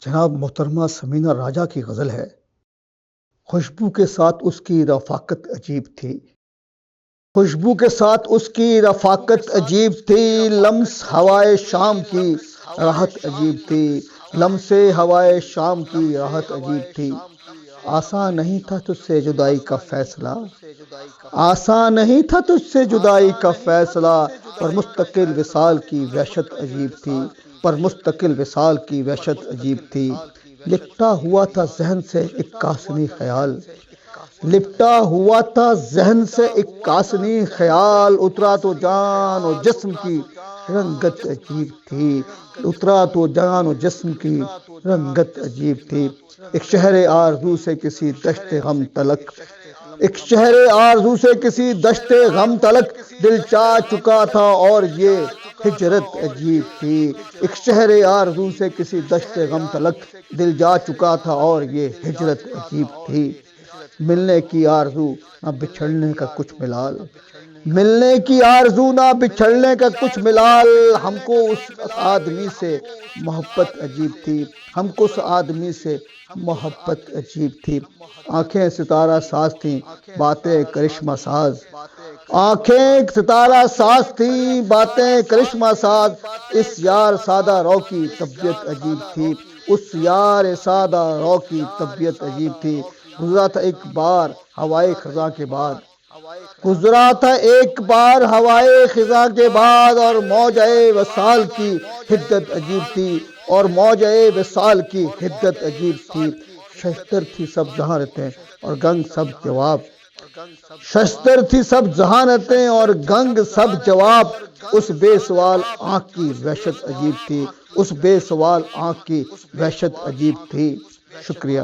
جناب محترمہ سمینہ راجہ کی غزل ہے۔ خوشبو کے ساتھ اس کی رفاقت عجیب تھی، خوشبو کے ساتھ اس کی رفاقت عجیب تھی، لمس ہوائے شام کی راحت عجیب تھی، لمس ہوائے شام کی راحت عجیب تھی۔ آسان نہیں تھا تجھ سے جدائی کا فیصلہ، آسان نہیں تھا تجھ سے جدائی کا فیصلہ، پر مستقل وصال کی وحشت عجیب تھی، پر مستقل وصال کی وحشت عجیب تھی۔ لپٹا ہوا تھا ذہن سے ایک کاسنی خیال، لپٹا ہوا تھا ذہن سے ایک کاسنی خیال، اترا تو جان و جسم کی رنگت عجیب تھی، اترا تو جان و جسم کی رنگت عجیب تھی۔ ایک شہر آرزو سے کسی دشت غم تلک، ایک شہر آرزو سے کسی دشت غم تلک، دل چاہ چکا تھا اور یہ ہجرت عجیب تھی۔ ایک شہر آرزو سے کسی دشت غم تلک، دل جا چکا تھا اور یہ ہجرت عجیب تھی۔ ملنے کی آرزو نہ بچھڑنے کا کچھ ملال، ملنے کی آرزو نہ بچھڑنے کا کچھ ملال، ہم کو اس آدمی سے محبت عجیب تھی، ہم کو اس آدمی سے محبت عجیب تھی۔ آنکھیں ستارہ ساز تھیں باتیں کرشمہ ساز، آنکھیں ستارہ ساز تھیں باتیں کرشمہ ساز، اس یار سادہ رو کی طبیعت عجیب تھی، اس یار سادہ رو کی طبیعت عجیب تھی۔ گزرا تھا ایک بار ہوائے خزاں کے بعد، گزرا تھا ایک بار ہوائے خزاں کے بعد، اور موجۂ وصال کی حدت عجیب تھی، اور موجۂ وصال کی حدت عجیب تھی۔ ششتر تھی سب ذہانتیں اور گنگ سب جواب، ششتر تھی سب ذہانتیں اور گنگ سب جواب، اس بے سوال آنکھ کی وحشت عجیب تھی، اس بے سوال آنکھ کی وحشت عجیب تھی۔ شکریہ۔